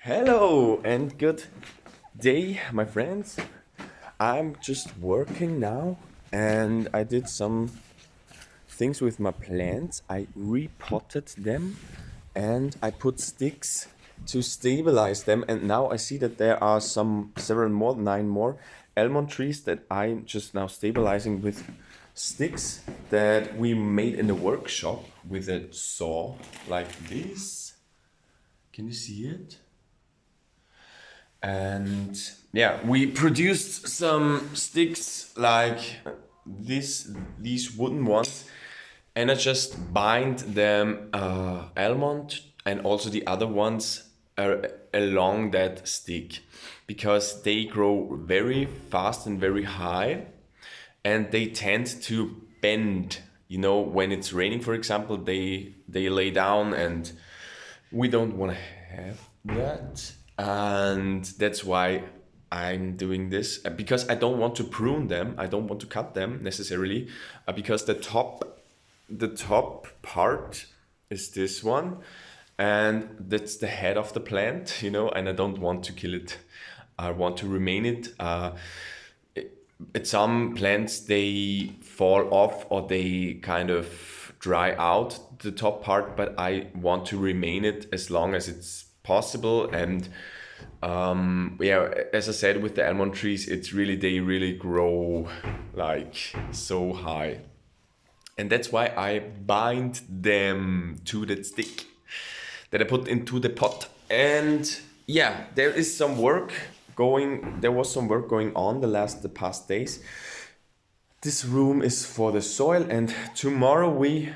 Hello and good day, my friends. I'm just working now and I did some things with my plants. I repotted them and I put sticks to stabilize them. And now I see that there are several more, 9 more almond trees that I'm just now stabilizing with sticks that we made in the workshop with a saw like this. Can you see it? And yeah, we produced some sticks like these wooden ones, and I just bind them almond and also the other ones along that stick because they grow very fast and very high, and they tend to bend. You know, when it's raining, for example, they lay down, and we don't want to have that. And that's why I'm doing this because I don't want to prune them. I don't want to cut them necessarily because the top part is this one, and that's the head of the plant, and I don't want to kill it. I want to remain it. At some plants they fall off or they kind of dry out the top part, but I want to remain it as long as it's possible. And yeah, as I said, with the almond trees, they really grow like so high, and that's why I bind them to that stick that I put into the pot. And yeah, there was some work going on the past days. This room is for the soil, and tomorrow we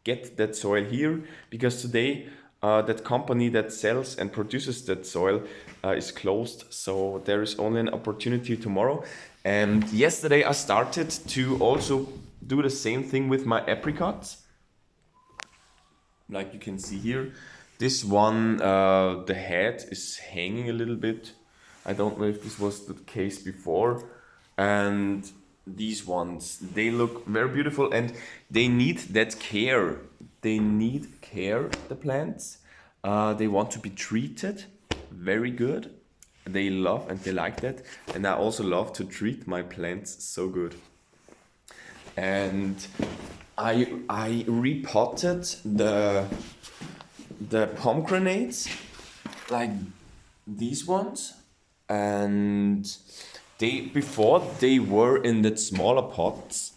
get that soil here because today that company that sells and produces that soil is closed. So there is only an opportunity tomorrow. And yesterday I started to also do the same thing with my apricots. Like you can see here, this one, the head is hanging a little bit. I don't know if this was the case before. And these ones, they look very beautiful and they need that care. They need care, the plants. They want to be treated very good. They love and they like that. And I also love to treat my plants so good. And I repotted the pomegranates like these ones, and they were in that smaller pots,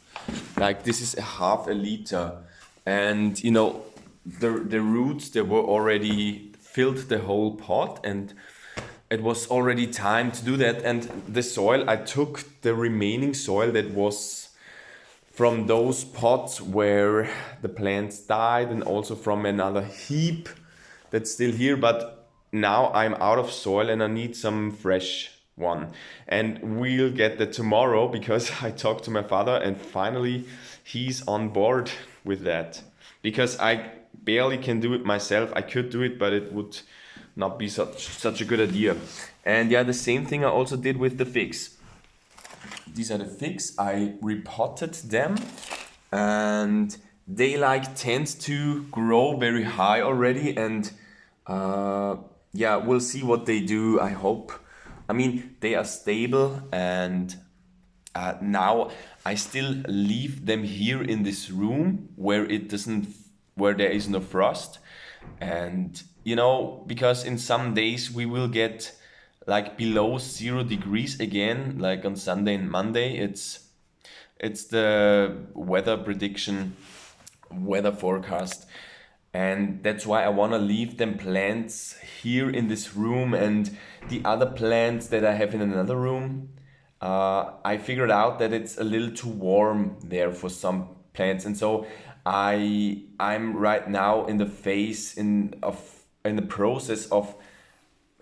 like this is a half a liter, and the roots, they were already filled the whole pot, and it was already time to do that. And the soil, I took the remaining soil that was from those pots where the plants died, and also from another heap that's still here, but now I'm out of soil and I need some fresh one. And we'll get that tomorrow because I talked to my father and finally he's on board with that. Because I barely can do it myself. I could do it, but it would not be such a good idea. And yeah, the same thing I also did with the figs. These are the figs. I repotted them and they tend to grow very high already. And yeah, we'll see what they do, I hope. I mean, they are stable, and now I still leave them here in this room where there is no frost. And because in some days we will get like below 0 degrees again, like on Sunday and Monday. It's the weather forecast, and that's why I want to leave them plants here in this room, and the other plants that I have in another room. I figured out that it's a little too warm there for some plants, and so I'm right now in the in the process of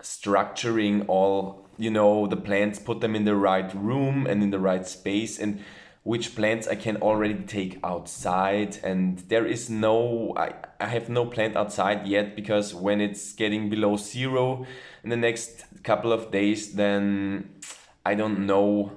structuring all the plants, put them in the right room and in the right space, and which plants I can already take outside. And I have no plant outside yet, because when it's getting below 0 in the next couple of days, then I don't know,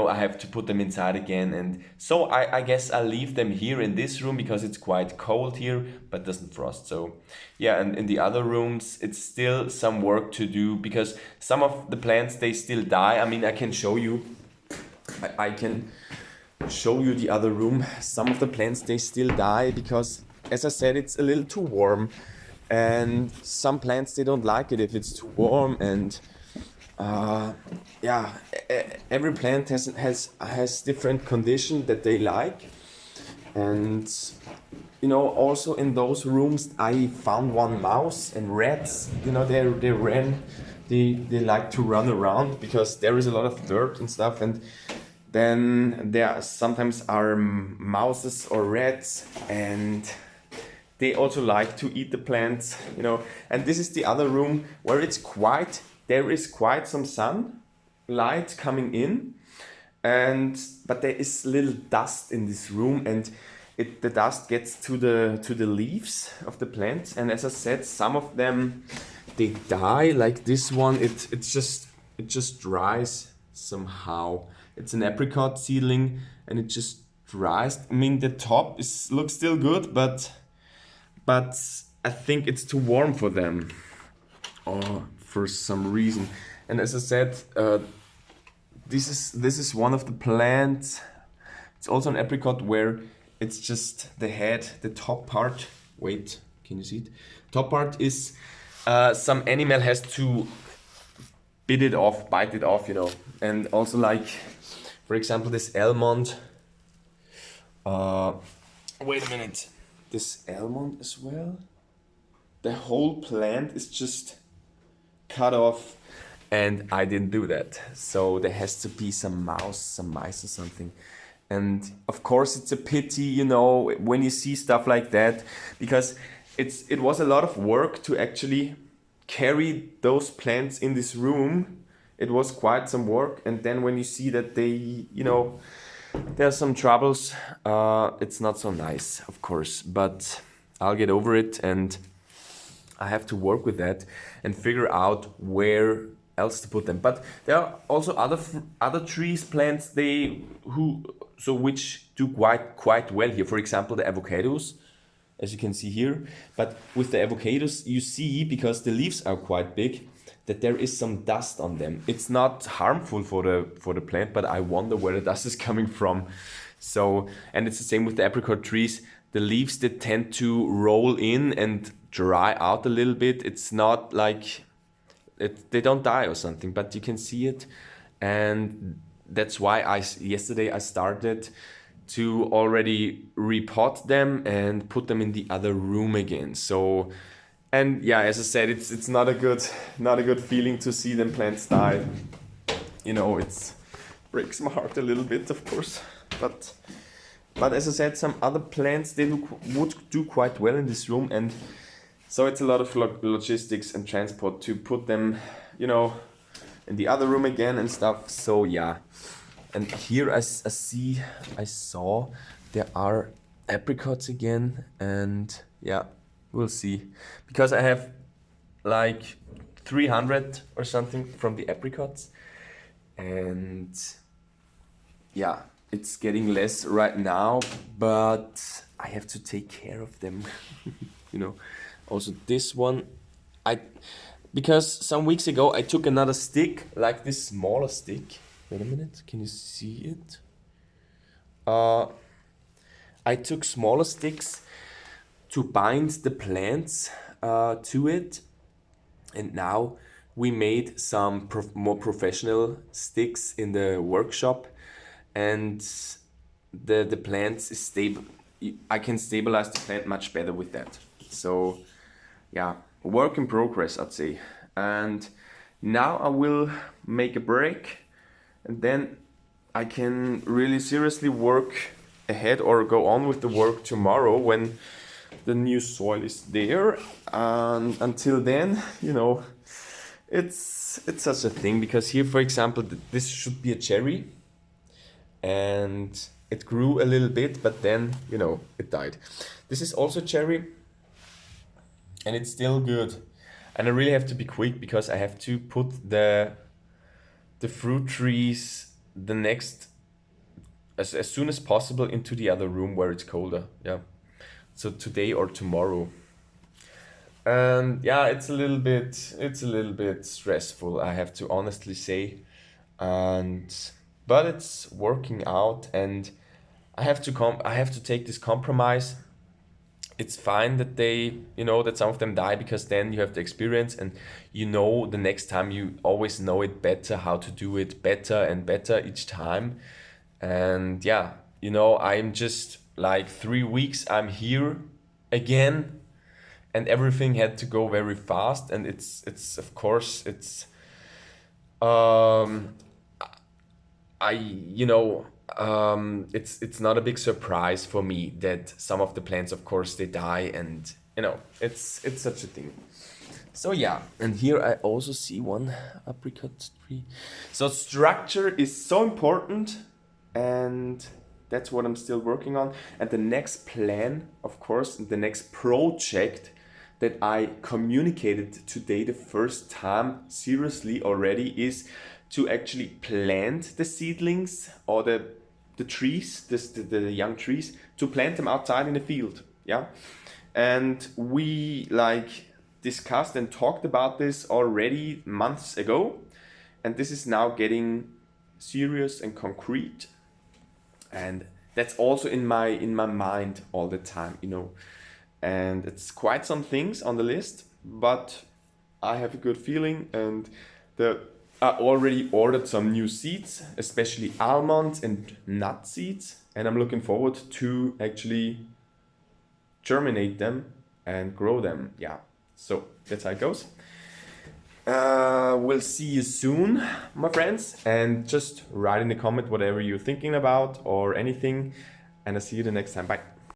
I have to put them inside again. And so I guess I'll leave them here in this room because it's quite cold here, but doesn't frost. So yeah, and in the other rooms, it's still some work to do because some of the plants, they still die. I mean, I can show you, I can show you the other room. Some of the plants, they still die because, as I said, it's a little too warm. And some plants, they don't like it if it's too warm. And yeah, every plant has different condition that they like. And also in those rooms I found one mouse and rats. They like to run around because there is a lot of dirt and stuff. And then there sometimes are mouses or rats, and they also like to eat the plants. And this is the other room where there is quite some sunlight coming in, but there is little dust in this room, and the dust gets to the leaves of the plants. And as I said, some of them, they die. Like this one, it just dries somehow. It's an apricot seedling, and it just dries. I mean, the top looks still good, but I think it's too warm for them, or for some reason. And as I said, this is one of the plants. It's also an apricot where it's just the head, the top part. Wait, can you see it? Top part is some animal has to bite it off, And also, like, for example, this almond. Wait a minute. This almond as well. The whole plant is just cut off, and I didn't do that. So there has to be some mice or something. And of course it's a pity, when you see stuff like that, because it was a lot of work to actually carry those plants in this room. It was quite some work. And then when you see that they, there's some troubles, it's not so nice, of course, but I'll get over it, and I have to work with that and figure out where else to put them. But there are also other trees, plants, which do quite well here. For example, the avocados, as you can see here. But with the avocados, you see, because the leaves are quite big, that there is some dust on them. It's not harmful for the plant, but I wonder where the dust is coming from. So, and it's the same with the apricot trees. The leaves, they tend to roll in and dry out a little bit. It's not like they don't die or something, but you can see it. And that's why yesterday I started to already repot them and put them in the other room again. So, and yeah, as I said, it's not a good feeling to see them plants die. It breaks my heart a little bit, of course. But as I said, some other plants, they would do quite well in this room, and so it's a lot of logistics and transport to put them, in the other room again and stuff. So yeah, and here I saw there are apricots again, and yeah, we'll see, because I have like 300 or something from the apricots, and yeah, it's getting less right now, but I have to take care of them. Also this one, because some weeks ago I took another stick, like this smaller stick. Wait a minute, can you see it? I took smaller sticks to bind the plants to it, and now we made some more professional sticks in the workshop, and the plant is stable. I can stabilize the plant much better with that. So yeah, work in progress, I'd say. And now I will make a break, and then I can really seriously work ahead or go on with the work tomorrow when the new soil is there. And until then, it's such a thing, because here, for example, this should be a cherry, and it grew a little bit, but then, it died. This is also cherry, and it's still good. And I really have to be quick, because I have to put the the fruit trees the next as soon as possible into the other room where it's colder. Yeah. So today or tomorrow. And yeah, it's a little bit stressful, I have to honestly say. And but it's working out, and I have to take this compromise. It's fine that that some of them die, because then you have the experience, and the next time you always know it better, how to do it better and better each time. And yeah, I'm just like 3 weeks I'm here again, and everything had to go very fast, and it's of course um I it's not a big surprise for me that some of the plants, of course, they die, and it's such a thing. So yeah, and here I also see one apricot tree. So structure is so important, and that's what I'm still working on. And the next plan, of course, the next project that I communicated today the first time seriously already, is to actually plant the seedlings, or the trees, the young trees, to plant them outside in the field. Yeah. And we discussed and talked about this already months ago, and this is now getting serious and concrete. And that's also in my mind all the time, and it's quite some things on the list, but I have a good feeling. And I already ordered some new seeds, especially almond and nut seeds, and I'm looking forward to actually germinate them and grow them. Yeah, so that's how it goes. We'll see you soon, my friends, and just write in the comment whatever you're thinking about or anything, and I'll see you the next time. Bye.